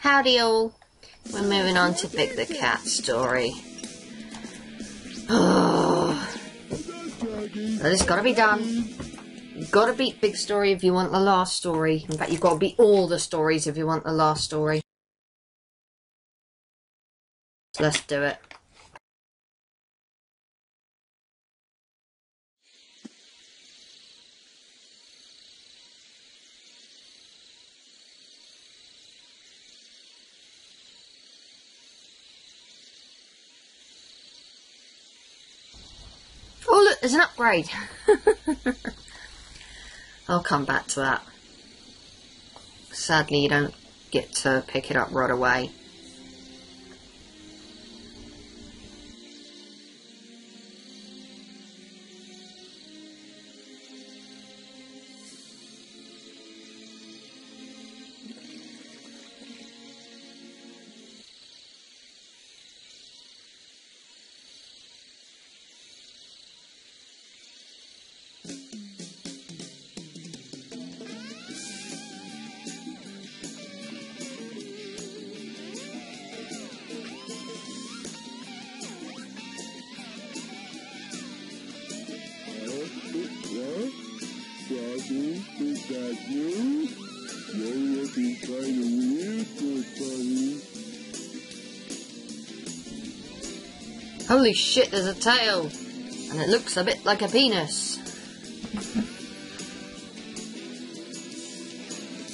Howdy all. We're moving on to Big the Cat story. Oh, that has got to be done. You've got to beat Big Story if you want the last story. In fact, you've got to beat all the stories if you want the last story. So let's do it. Oh look, there's an upgrade. I'll come back to that. Sadly, you don't get to pick it up right away. Froggy, is that you? You're looking kind of weird, good buddy. Holy shit, there's a tail! And it looks a bit like a penis.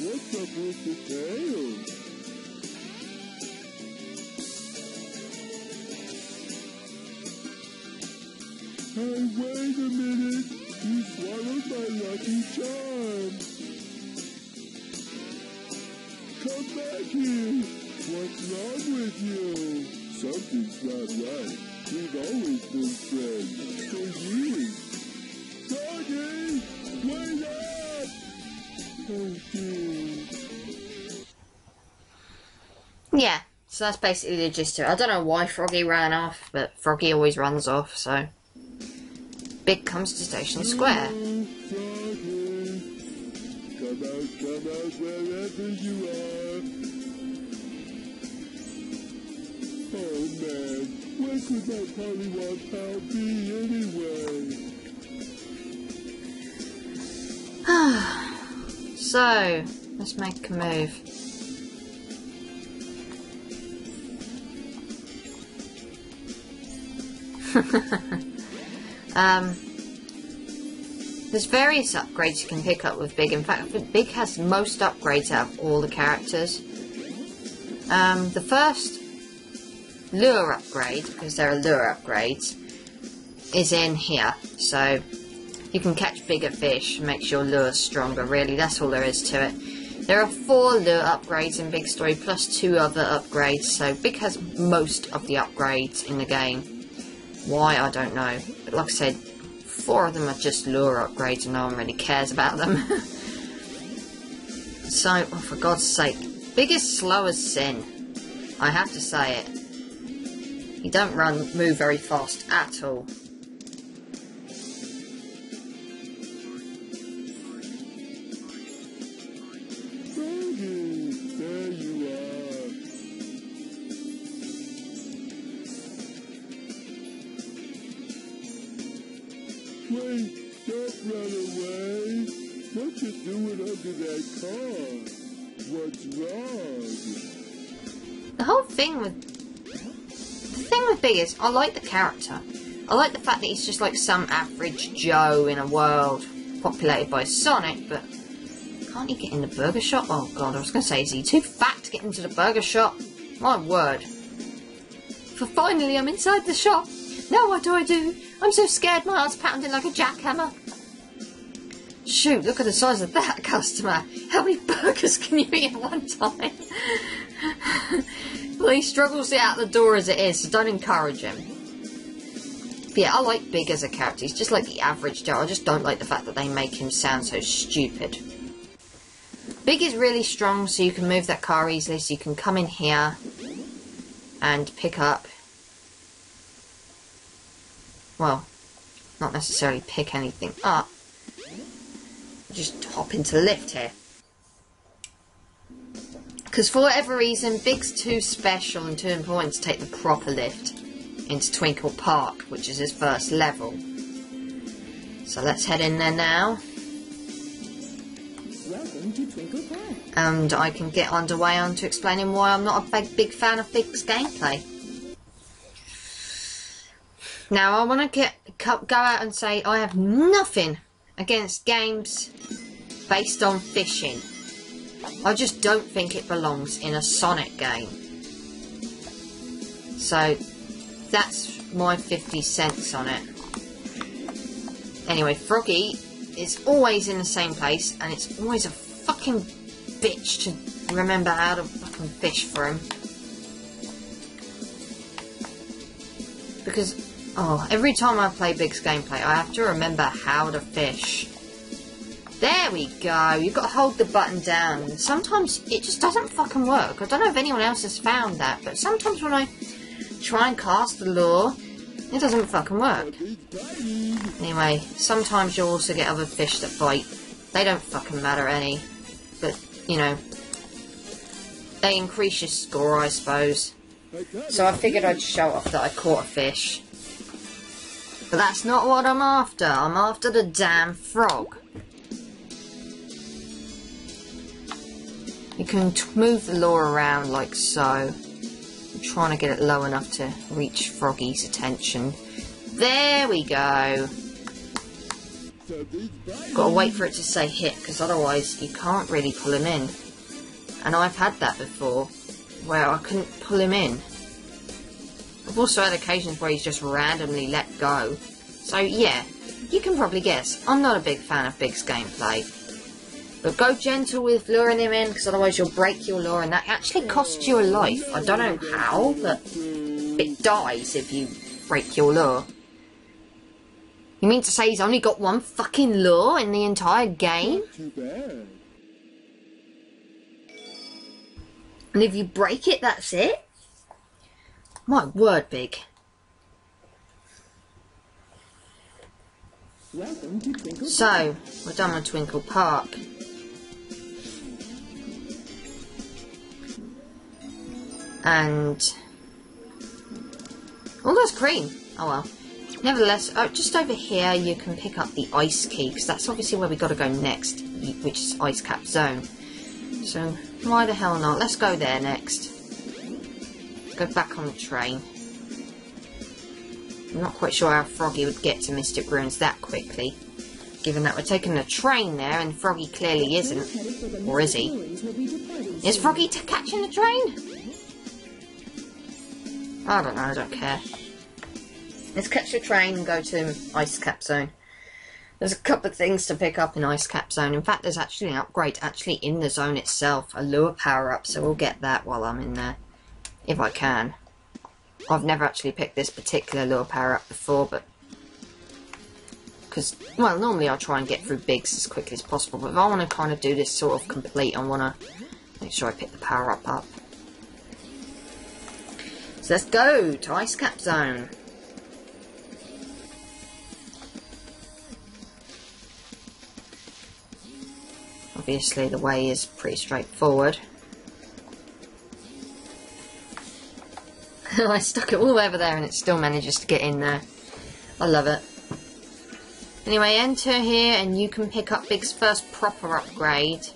What's up with the tail? Hey, wait a minute! You swallowed my lucky charm! Come back here! What's wrong with you? Something's not right. We've always been friends for years. Froggy! Wait up! Oh dear. Yeah, so that's basically the gist of it. I don't know why Froggy ran off, but Froggy always runs off, so... Big comes to Station Square. Froggy! Come out wherever you are. Oh man, where could my Pollywog pal be anyway? So, let's make a move. There's various upgrades you can pick up with Big. In fact, Big has most upgrades out of all the characters. The first lure upgrade, because there are lure upgrades, is in here. So you can catch bigger fish, makes your lure stronger, really. That's all there is to it. There are 4 lure upgrades in Big Story, plus 2 other upgrades. So Big has most of the upgrades in the game. Why, I don't know. But like I said, 4 of them are just lure upgrades and no one really cares about them. So, oh, for God's sake, Big is slow as sin. I have to say it. He don't move very fast at all. Froggy, there you are. Wait, don't run away. What you doing under that car? What's wrong? The whole thing with... The thing with Big is, I like the character. I like the fact that he's just like some average Joe in a world populated by Sonic, but... Can't he get in the burger shop? Oh god, I was going to say, is he too fat to get into the burger shop? My word. For finally I'm inside the shop. Now what do? I'm so scared my heart's pounding like a jackhammer. Shoot, look at the size of that customer. How many burgers can you eat at one time? Well, he struggles to get out the door as it is, so don't encourage him. But yeah, I like Big as a character. He's just like the average Joe. I just don't like the fact that they make him sound so stupid. Big is really strong, so you can move that car easily, so you can come in here and pick up... Well, not necessarily pick anything up. Just hop into the lift here. Because for whatever reason, Big's too special and too important to take the proper lift into Twinkle Park, which is his first level. So let's head in there now. Welcome to Twinkle Park. And I can get underway onto explaining why I'm not a big fan of Big's gameplay. Now, I want to go out and say I have nothing against games based on fishing. I just don't think it belongs in a Sonic game. So, that's my 50 cents on it. Anyway, Froggy is always in the same place, and it's always a fucking bitch to remember how to fucking fish for him. Because, oh, every time I play Big's gameplay, I have to remember how to fish. There we go. You've got to hold the button down. Sometimes it just doesn't fucking work. I don't know if anyone else has found that, but sometimes when I try and cast the lure, it doesn't fucking work. Anyway, sometimes you'll also get other fish that bite. They don't fucking matter any. But, you know, they increase your score, I suppose. So I figured I'd show off that I caught a fish. But that's not what I'm after. I'm after the damn frog. You can move the lure around like so. I'm trying to get it low enough to reach Froggy's attention. There we go. Got to wait for it to say hit, because otherwise you can't really pull him in. And I've had that before, where I couldn't pull him in. I've also had occasions where he's just randomly let go. So yeah, you can probably guess, I'm not a big fan of Big's gameplay. But go gentle with luring him in, because otherwise you'll break your lure, and that actually costs you a life. I don't know how, but it dies if you break your lure. You mean to say he's only got one fucking lure in the entire game? Too bad. And if you break it, that's it? My word, Big. Welcome to Twinkle Park. So, we're done with Twinkle Park. And... oh, that's green. Oh well. Nevertheless, just over here you can pick up the ice key, because that's obviously where we got to go next, which is Ice Cap Zone. So, why the hell not? Let's go there next. Go back on the train. I'm not quite sure how Froggy would get to Mystic Ruins that quickly, given that we're taking the train there, and Froggy clearly isn't. Or is he? Is Froggy catching the train? I don't know, I don't care. Let's catch the train and go to Ice Cap Zone. There's a couple of things to pick up in Ice Cap Zone. In fact, there's actually an upgrade actually in the zone itself. A lure power-up, so we'll get that while I'm in there. If I can. I've never actually picked this particular lure power-up before, but... because, well, normally I try and get through Bigs as quickly as possible, but if I want to kind of do this sort of complete, I want to make sure I pick the power-up up. So let's go to Ice Cap Zone. Obviously the way is pretty straightforward. I stuck it all the way over there and it still manages to get in there. I love it. Anyway, enter here and you can pick up Big's first proper upgrade,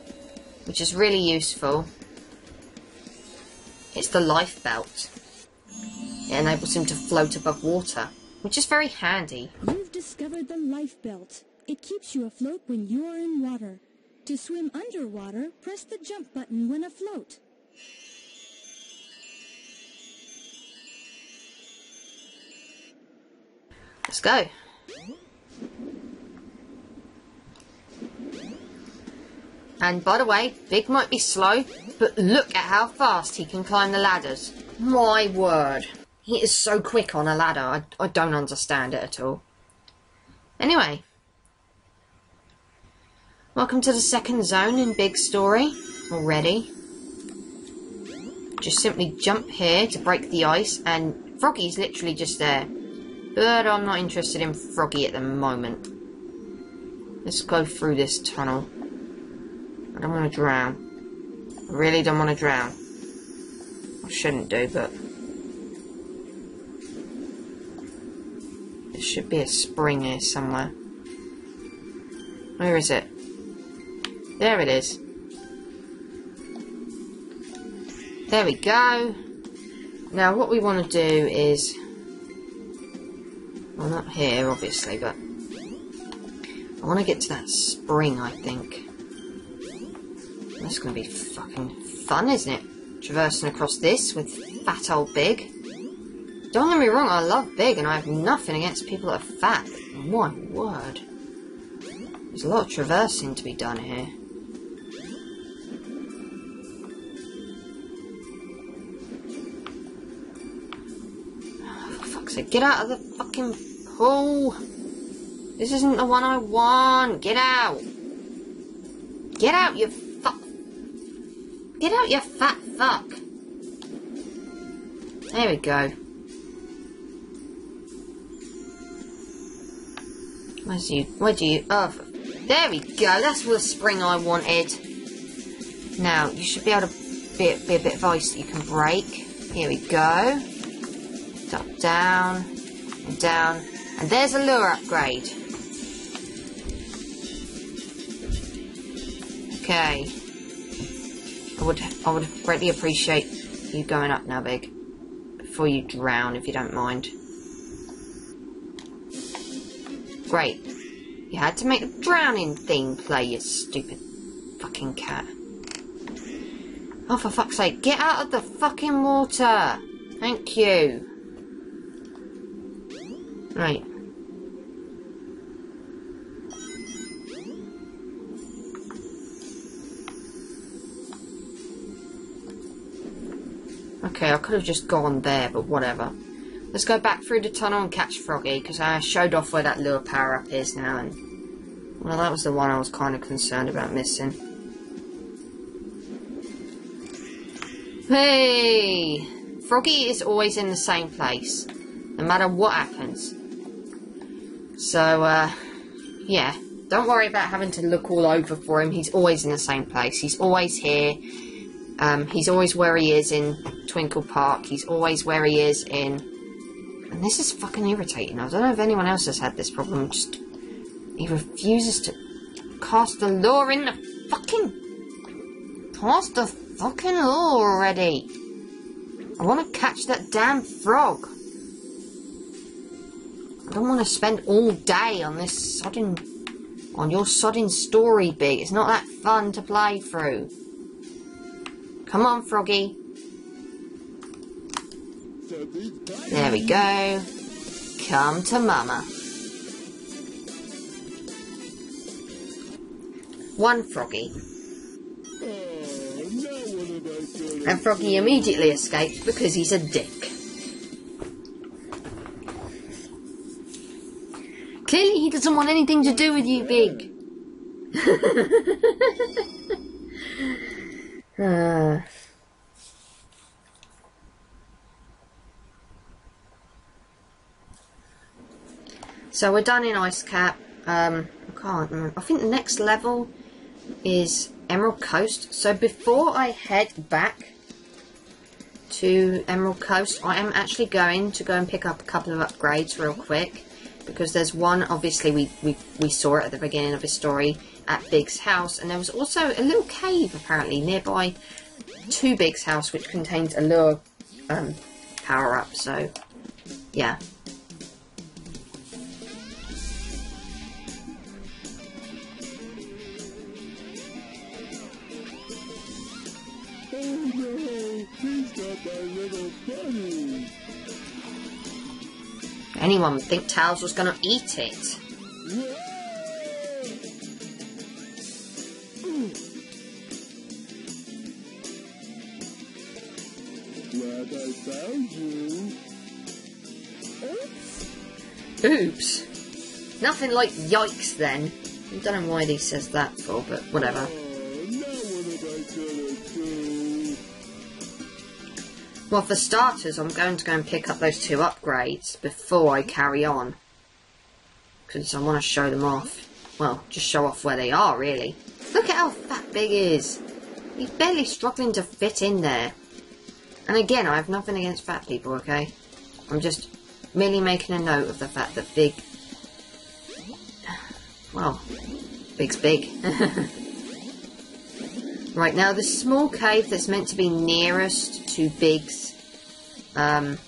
which is really useful. It's the life belt. It enables him to float above water, which is very handy. You've discovered the life belt. It keeps you afloat when you are in water. To swim underwater, press the jump button when afloat. Let's go. And by the way, Big might be slow, but look at how fast he can climb the ladders. My word. He is so quick on a ladder, I don't understand it at all. Anyway. Welcome to the second zone in Big's story already. Just simply jump here to break the ice, and Froggy's literally just there. But I'm not interested in Froggy at the moment. Let's go through this tunnel. I don't want to drown. I really don't want to drown. I shouldn't do, but... there should be a spring here somewhere. Where is it? There it is. There we go. Now what we want to do is... well, not here, obviously, but... I want to get to that spring, I think. That's going to be fucking fun, isn't it? Traversing across this with fat old Big. Don't get me wrong, I love Big, and I have nothing against people that are fat. My word. There's a lot of traversing to be done here. Oh, for fuck's sake, get out of the fucking pool! This isn't the one I want! Get out! Get out, you fuck! Get out, you fat fuck! There we go. Where do you... oh, there we go. That's the spring I wanted. Now, you should be able to be a bit of ice that you can break. Here we go. Up, down, and down. And there's a lure upgrade. Okay. I would greatly appreciate you going up now, Big. Before you drown, if you don't mind. Great. You had to make the drowning thing play, you stupid fucking cat. Oh, for fuck's sake, get out of the fucking water! Thank you. Right. Okay, I could have just gone there, but whatever. Let's go back through the tunnel and catch Froggy, because I showed off where that lure power-up is now, and... well, that was the one I was kind of concerned about missing. Hey! Froggy is always in the same place, no matter what happens. So, yeah. Don't worry about having to look all over for him. He's always in the same place. He's always here. He's always where he is in Twinkle Park. He's always where he is in... and this is fucking irritating. I don't know if anyone else has had this problem. Just... he refuses to cast the lure in the fucking... cast the fucking lure already. I want to catch that damn frog. I don't want to spend all day on this sodding... on your sodding story, Big. It's not that fun to play through. Come on, Froggy. There we go. Come to Mama. One Froggy. And Froggy immediately escaped because he's a dick. Clearly he doesn't want anything to do with you, Big. So we're done in Ice Cap. I can't remember. I think the next level is Emerald Coast. So before I head back to Emerald Coast, I am actually going to go and pick up a couple of upgrades real quick. Because there's one, obviously, we saw it at the beginning of his story at Big's house. And there was also a little cave, apparently, nearby to Big's house, which contains a lure power-up. So, yeah. Oh no, he's got my little bunny. Anyone would think Tails was going to eat it. Glad I found you. Oops. Nothing like yikes then. I don't know why he says that for, but whatever. Now what am I gonna do? Well, for starters, I'm going to go and pick up those 2 upgrades before I carry on. Because I want to show them off. Well, just show off where they are, really. Look at how fat Big is. He's barely struggling to fit in there. And again, I have nothing against fat people, okay? I'm just merely making a note of the fact that Big... Well, Big's big. Right, now the small cave that's meant to be nearest to Big's... to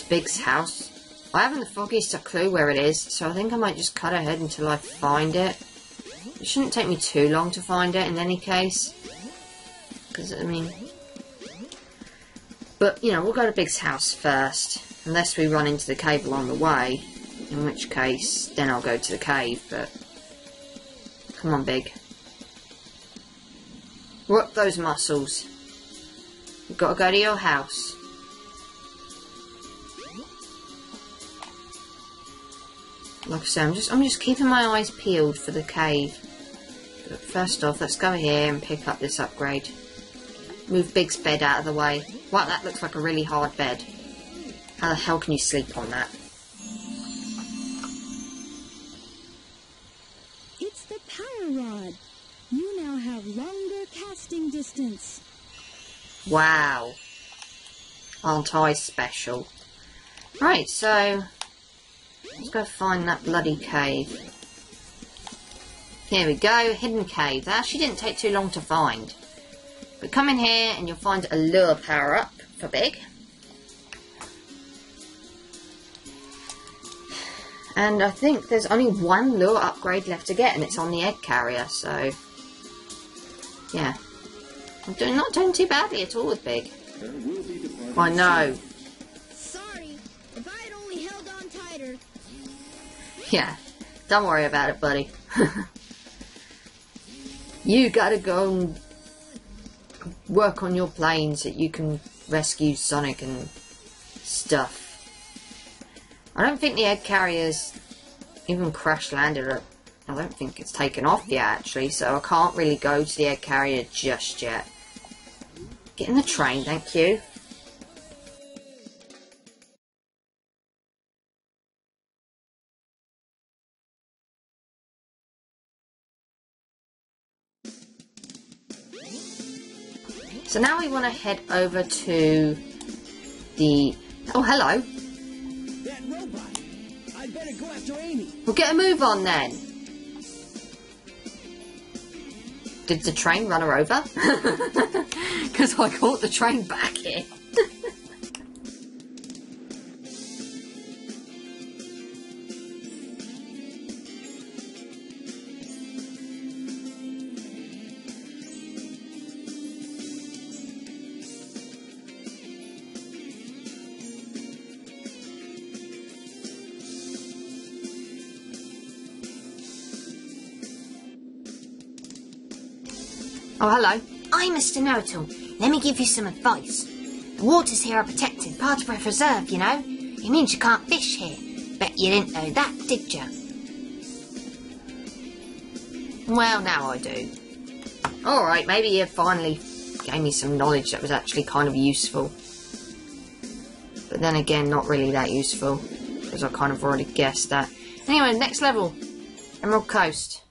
Big's house. I haven't the foggiest a clue where it is, so I think I might just cut ahead until I find it. It shouldn't take me too long to find it in any case. Because, I mean... But, you know, we'll go to Big's house first. Unless we run into the cave along the way. In which case, then I'll go to the cave, but... Come on, Big. Work those muscles. You've got to go to your house. Like I say, I'm just keeping my eyes peeled for the cave. But first off, let's go here and pick up this upgrade. Move Big's bed out of the way. Wow, that looks like a really hard bed. How the hell can you sleep on that? It's the power rod. You now have longer casting distance. Wow. Aren't I special? Right, so... let's go find that bloody cave. Here we go, hidden cave. That actually didn't take too long to find. But come in here and you'll find a lure power up for Big. And I think there's only one lure upgrade left to get, and it's on the egg carrier, so... yeah. I'm not doing too badly at all with Big. I know. Sorry, if I had only held on tighter. Yeah, don't worry about it, buddy. You gotta go and work on your planes so you can rescue Sonic and stuff. I don't think the egg carrier's even crash landed. I don't think it's taken off yet, actually, so I can't really go to the egg carrier just yet. Get in the train, thank you. So now we want to head over to the... oh, hello. That robot. I'd better go after Amy. Well, get a move on then. Did the train run her over? Because I caught the train back here. Oh, hello. I'm Mr. Know-it-all. Let me give you some advice. The waters here are protected, part of a reserve, you know. It means you can't fish here. Bet you didn't know that, did you? Well, now I do. Alright, maybe you finally gave me some knowledge that was actually kind of useful. But then again, not really that useful. Because I kind of already guessed that. Anyway, next level. Emerald Coast.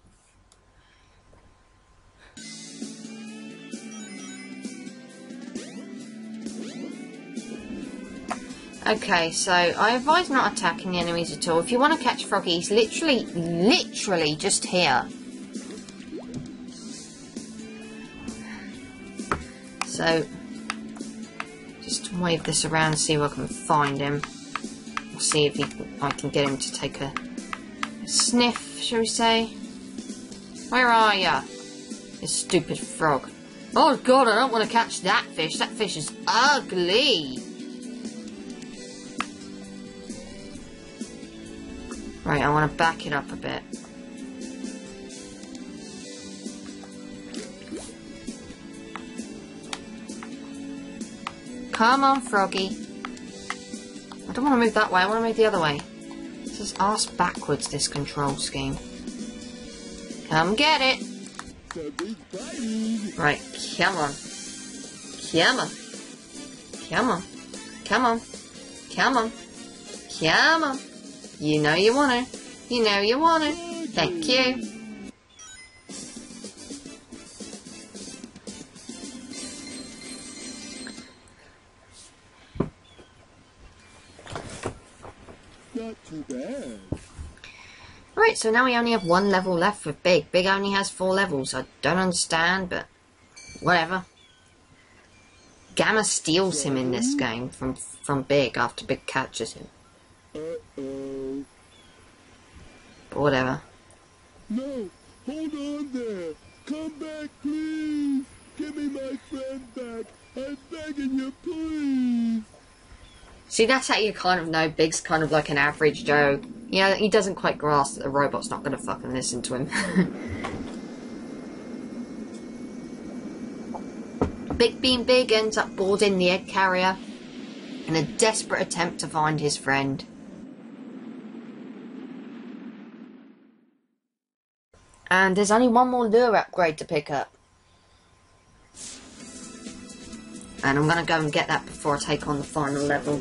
Okay, so I advise not attacking the enemies at all. If you want to catch Froggy, he's literally just here. So, just wave this around, see if I can find him. See if I can get him to take a sniff, shall we say. Where are ya? You stupid frog. Oh god, I don't want to catch that fish. That fish is ugly. Right, I want to back it up a bit. Come on, Froggy. I don't want to move that way, I want to move the other way. This is arse backwards, this control scheme. Come get it. Right, come on. Come on. Come on. Come on. Come on. Come on. You know you want to. You know you want to. Thank you. not too bad. Right, so now we only have one level left with Big. Big only has 4 levels. I don't understand, but whatever. Gamma steals him in this game from Big after Big catches him. Uh-oh. But whatever. No, hold on there. Come back, please. Give me my friend back. I'm begging you, please. See, that's how you kind of know Big's kind of like an average Joe. You know, he doesn't quite grasp that the robot's not going to fucking listen to him. Big being Big ends up boarding the egg carrier in a desperate attempt to find his friend. And there's only one more lure upgrade to pick up. And I'm going to go and get that before I take on the final level.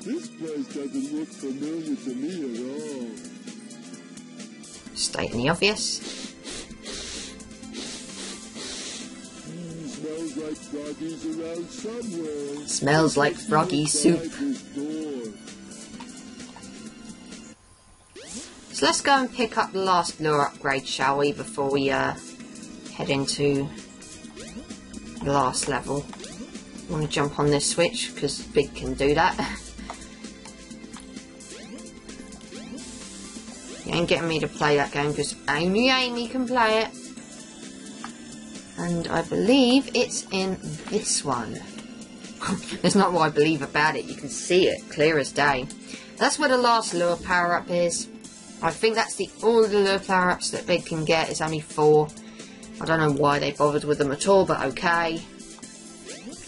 This place doesn't look familiar to me at all. Stating the obvious. Smells like Froggy's around somewhere. Smells like Froggy soup. So let's go and pick up the last lure upgrade, shall we, before we head into the last level. I want to jump on this switch because Big can do that. You ain't getting me to play that game because only Amy can play it. And I believe it's in this one. There's not what I believe about it. You can see it clear as day. That's where the last lure power-up is. I think that's all the lure power-ups that Big can get. It's only 4. I don't know why they bothered with them at all, but okay.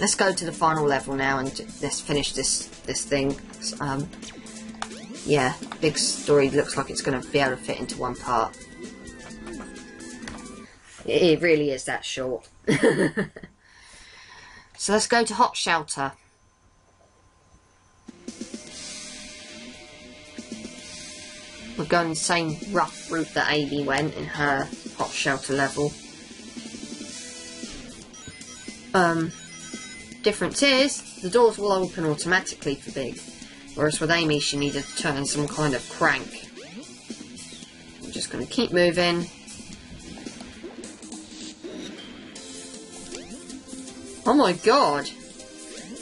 Let's go to the final level now and let's finish this thing. Yeah, Big's story looks like it's going to be able to fit into one part. It really is that short. So let's go to Hot Shelter. We're going the same rough route that Amy went in her Hot Shelter level. Difference is, the doors will open automatically for Big. Whereas with Amy, she needed to turn some kind of crank. I'm just going to keep moving. Oh my god!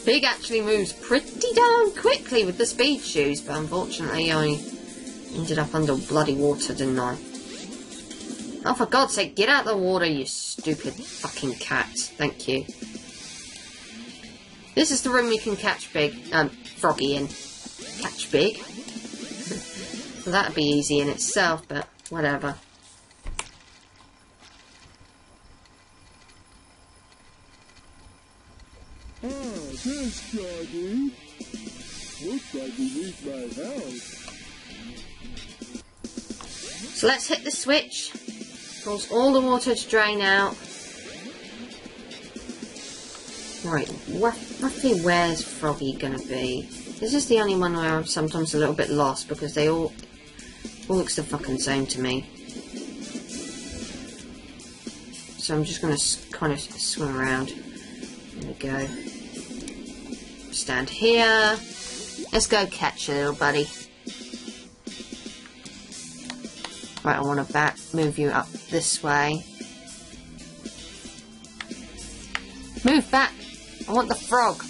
Big actually moves pretty darn quickly with the speed shoes, but unfortunately I ended up under bloody water, didn't I? Oh, for God's sake, get out of the water, you stupid fucking cat. Thank you. This is the room we can catch Froggy in. Catch Big. Well, that'd be easy in itself, but whatever. Ah, there's Froggy. Looks like he needs my help. So let's hit the switch. Cause all the water to drain out. Right, roughly where's Froggy gonna be? This is the only one where I'm sometimes a little bit lost because they all looks the fucking same to me. So I'm just gonna kind of swim around. There we go. Stand here. Let's go catch you, little buddy. Right, I want to move you up this way. Move back! I want the frog.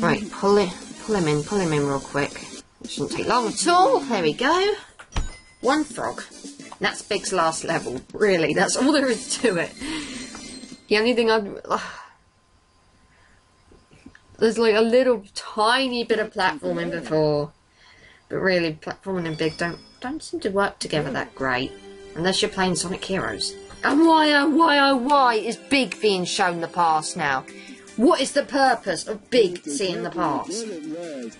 Right, pull him in real quick. It shouldn't take long at all. There we go. One frog. That's Big's last level. Really, that's all there is to it. The only thing there's like a little tiny bit of platforming before. But really, platforming and Big don't seem to work together that great. Unless you're playing Sonic Heroes. And why is Big being shown the past now? What is the purpose of Big seeing the past?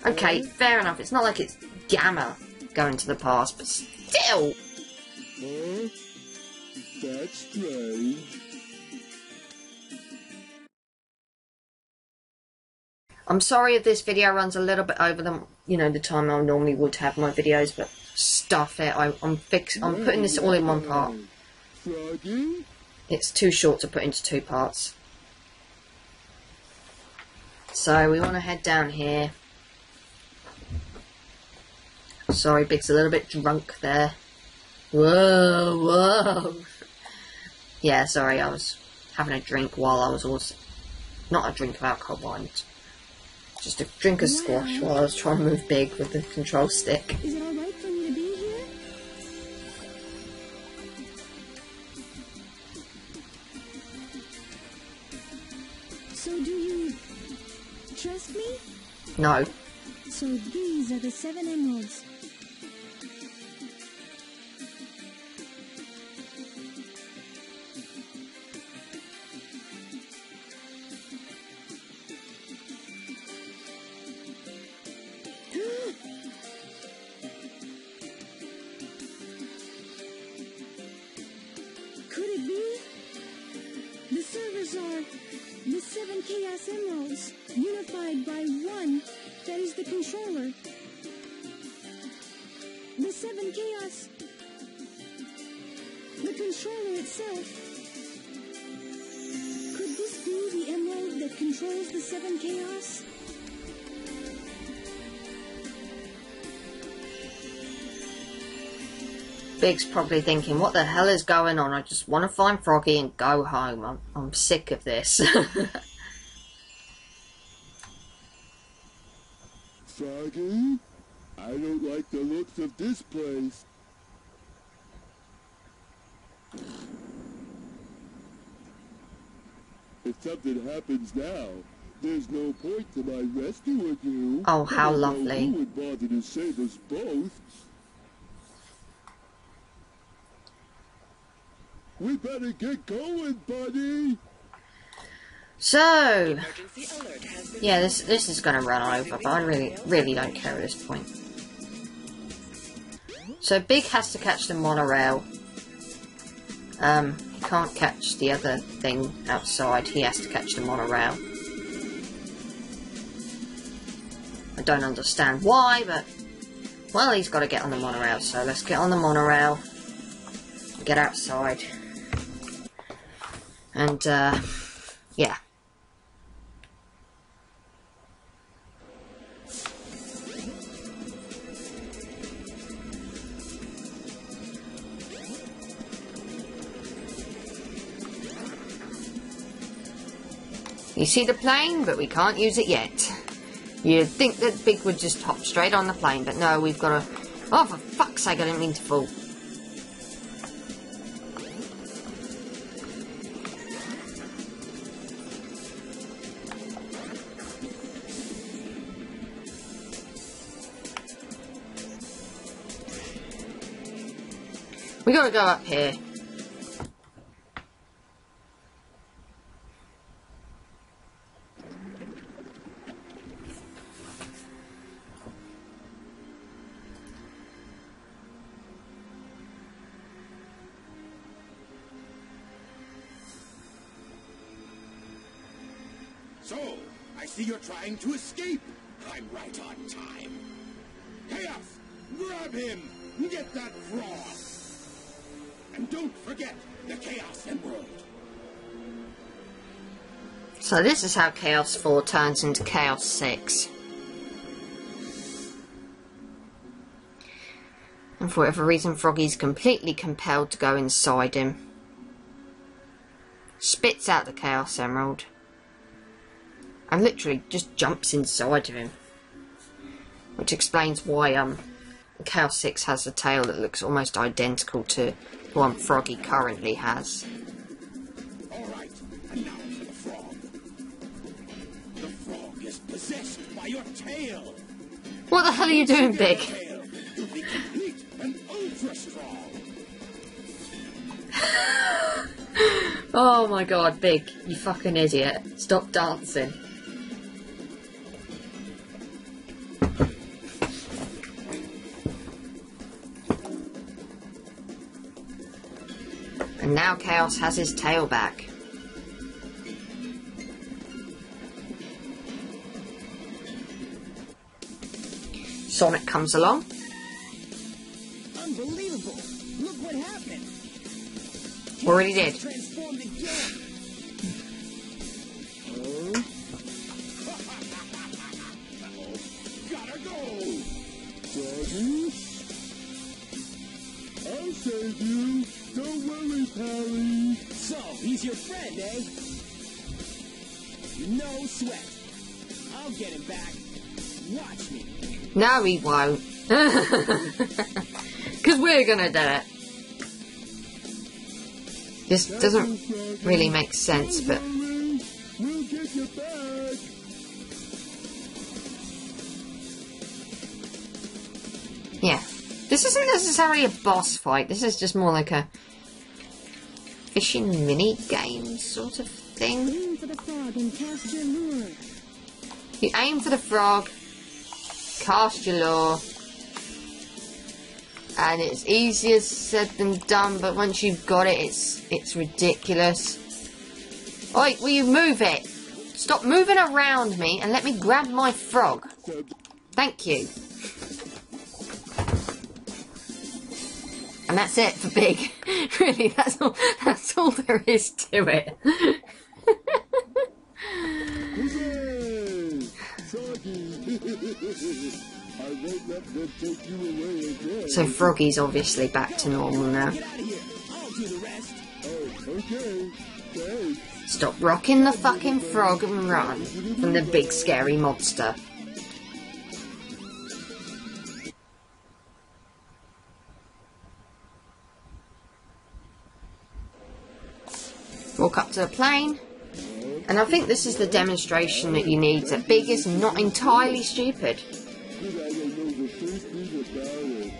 Okay, fair enough. It's not like it's Gamma going to the past, but still. Huh? That's strange. I'm sorry if this video runs a little bit over the time I normally would have my videos, but stuff it. I'm putting this all in one part. Froggy? It's too short to put into 2 parts. So we want to head down here. Sorry, Big's a little bit drunk there. Whoa, whoa. Yeah, sorry, I was having a drink while I was also... Not a drink of alcohol, wine. Just a drink of squash while I was trying to move Big with the control stick. Is it alright for me to be here? So do you trust me? No. So these are the 7 emeralds. Could it be? The servers are the 7 Chaos Emeralds, unified by one that is the controller. The 7 Chaos. The controller itself. Could this be the emerald that controls the 7 Chaos? Big's probably thinking, what the hell is going on? I just want to find Froggy and go home. I'm sick of this. Froggy? I don't like the looks of this place. If something happens now, there's no point to my rescuing you. Oh, how I don't know lovely. who would bother to save us both? We better get going, buddy! So, yeah, this is going to run over, but I really don't care at this point. So Big has to catch the monorail. He can't catch the other thing outside. He has to catch the monorail. I don't understand why, but well, he's got to get on the monorail. So let's get on the monorail, get outside, and yeah. You see the plane, but we can't use it yet. You'd think that Big would just hop straight on the plane, but no, we've got to... Oh, for fuck's sake, I didn't mean to fall. We gotta go up here. So, I see you're trying to escape. I'm right on time. Chaos, grab him! Get that frog! And don't forget the Chaos Emerald. So this is how Chaos 4 turns into Chaos 6. And for whatever reason, Froggy's completely compelled to go inside him. Spits out the Chaos Emerald. And literally just jumps inside of him. Which explains why Chaos 6 has a tail that looks almost identical to the one Froggy currently has. Alright, and now for the frog. The frog is possessed by your tail. What the hell are you doing, Big? Tail, you'll be complete and ultra strong. Oh my god, Big, you fucking idiot. Stop dancing. And now Chaos has his tail back. Sonic comes along. Unbelievable! Look what happened! Already did. Transformed again! Gotta go! Froggy? with you. Don't worry, Pally. So, he's your friend, eh? No sweat. I'll get him back. Watch me. No, he won't. Because we're gonna do it. This doesn't really make sense, but... We'll get you back. yeah. This isn't necessarily a boss fight. This is just more like a fishing mini game sort of thing. Aim for the frog and cast your lure. You aim for the frog, cast your lure, and it's easier said than done, but once you've got it, it's ridiculous. Oi, will you move it? Stop moving around me and let me grab my frog. Thank you. And that's it for Big. Really, that's all there is to it. Hooray! Froggy! I won't let them take you away again. So Froggy's obviously back to normal now. Get out of here. I'll do the rest. Oh, okay. Thanks. Stop rocking the fucking frog and run from the big scary monster. Walk up to the plane. And I think this is the demonstration that you need, that Big is not entirely stupid. But I don't know the first thing about it.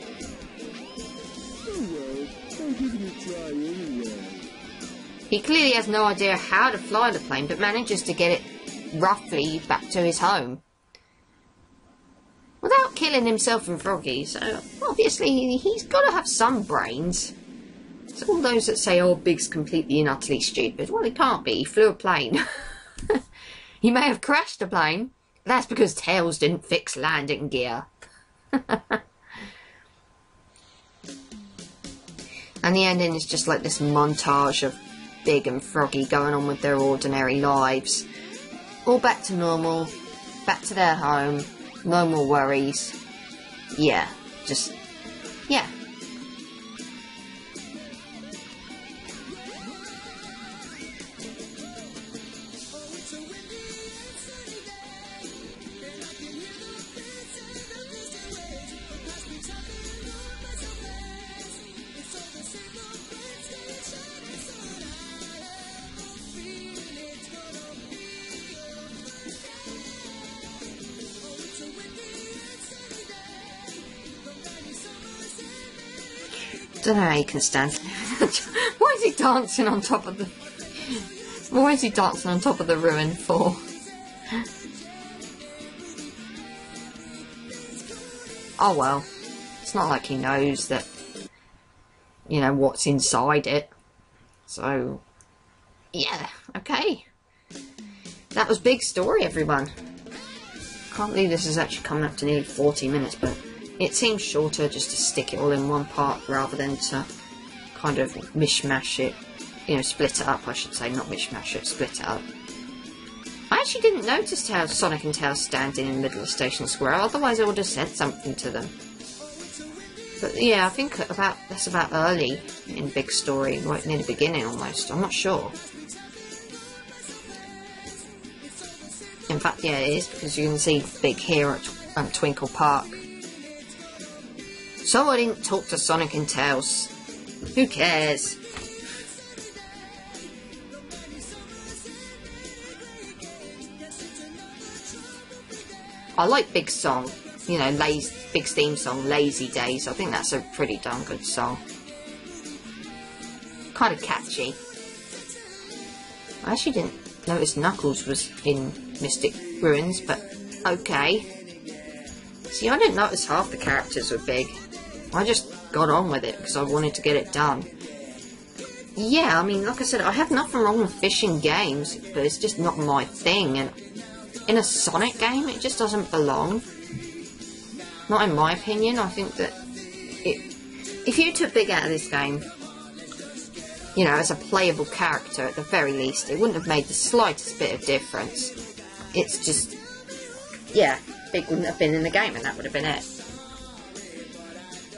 Oh well, I'll give it a try anyway. He clearly has no idea how to fly the plane, but manages to get it roughly back to his home. Without killing himself and Froggy, so obviously he's got to have some brains. So all those that say, oh, Big's completely and utterly stupid, well, he can't be. He flew a plane. He may have crashed a plane, but that's because Tails didn't fix landing gear. And the ending is just like this montage of Big and Froggy going on with their ordinary lives. All back to normal, back to their home, no more worries. Yeah, just, yeah. Don't know how you can stand. Why is he dancing on top of the... Why is he dancing on top of the ruin for? Oh well. It's not like he knows that, you know, what's inside it. So, yeah, okay. That was Big Story, everyone. Can't believe this is actually coming up to nearly 40 minutes, but it seems shorter just to stick it all in one part rather than to kind of mishmash it, you know, split it up, I should say, not mishmash it, split it up. I actually didn't notice how Sonic and Tails standing in the middle of Station Square, otherwise I would have said something to them. But yeah, I think that's about early in Big Story, right near the beginning almost, I'm not sure. In fact, yeah, it is, because you can see Big here at Twinkle Park. So I didn't talk to Sonic and Tails. Who cares? I like Big's song. You know, Big's theme song, Lazy Days. I think that's a pretty darn good song. Kind of catchy. I actually didn't notice Knuckles was in Mystic Ruins, but okay. See, I didn't notice half the characters were Big. I just got on with it because I wanted to get it done. Yeah, I mean, like I said, I have nothing wrong with fishing games, but it's just not my thing, and in a Sonic game, it just doesn't belong. Not in my opinion. I think that if you took Big out of this game, you know, as a playable character at the very least, it wouldn't have made the slightest bit of difference. It's just, yeah, Big wouldn't have been in the game and that would have been it.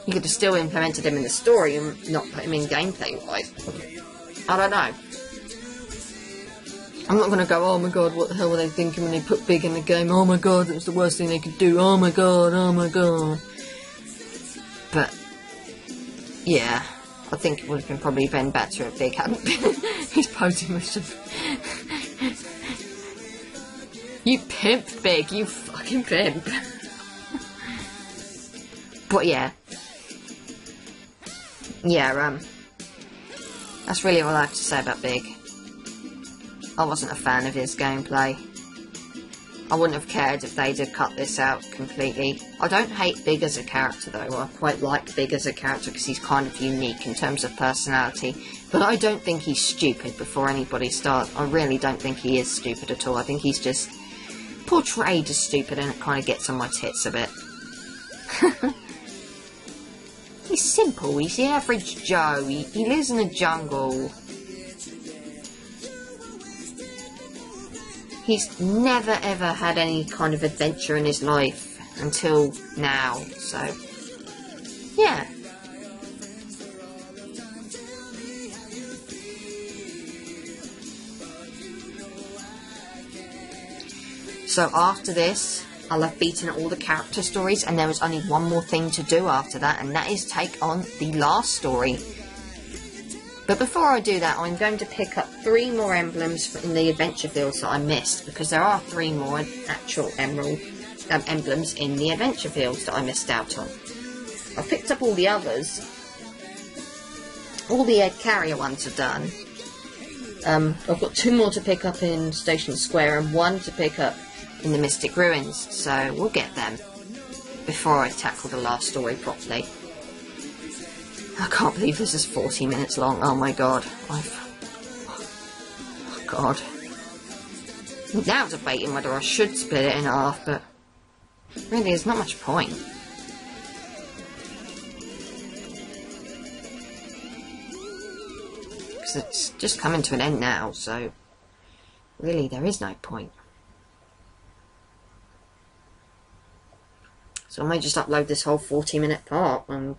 You could have still implemented him in the story and not put him in gameplay-wise. I don't know. I'm not going to go, oh my god, what the hell were they thinking when they put Big in the game? Oh my god, that was the worst thing they could do. Oh my god, oh my god. But, yeah, I think it would have been probably been better if Big hadn't been. He's posing with some... You pimp, Big, you fucking pimp. But yeah. Yeah, that's really all I have to say about Big. I wasn't a fan of his gameplay. I wouldn't have cared if they'd have cut this out completely. I don't hate Big as a character though. I quite like Big as a character because he's kind of unique in terms of personality. But I don't think he's stupid before anybody starts. I really don't think he is stupid at all. I think he's just portrayed as stupid and it kind of gets on my tits a bit. He's simple, he's the average Joe, he lives in the jungle. He's never ever had any kind of adventure in his life until now, so yeah. So after this, I'll have beaten all the character stories and there is only one more thing to do after that, and that is take on the last story. But before I do that, I'm going to pick up 3 more emblems in the adventure fields that I missed, because there are 3 more actual emblems in the adventure fields that I missed out on. I've picked up all the others. All the egg carrier ones are done. I've got 2 more to pick up in Station Square and 1 to pick up in the Mystic Ruins, so we'll get them before I tackle the last story properly. I can't believe this is 40 minutes long. Oh my god. Oh god. I'm now debating whether I should split it in half, but really there's not much point. Because it's just coming to an end now, so really there is no point. So I might just upload this whole 40-minute part, and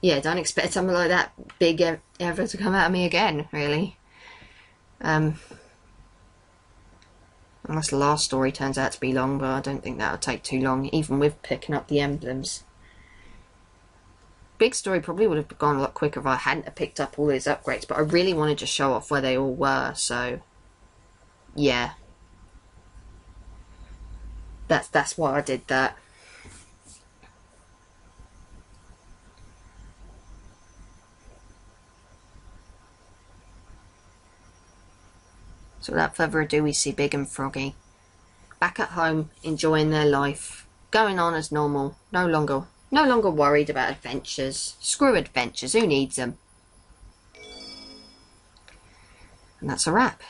yeah, don't expect something like that big ever to come out of me again, really. Unless the last story turns out to be long, but I don't think that'll take too long, even with picking up the emblems. Big story probably would have gone a lot quicker if I hadn't have picked up all these upgrades, but I really wanted to show off where they all were, so yeah. That's why I did that. So without further ado, we see Big and Froggy back at home, enjoying their life, going on as normal, no longer worried about adventures. Screw adventures, who needs them? And that's a wrap.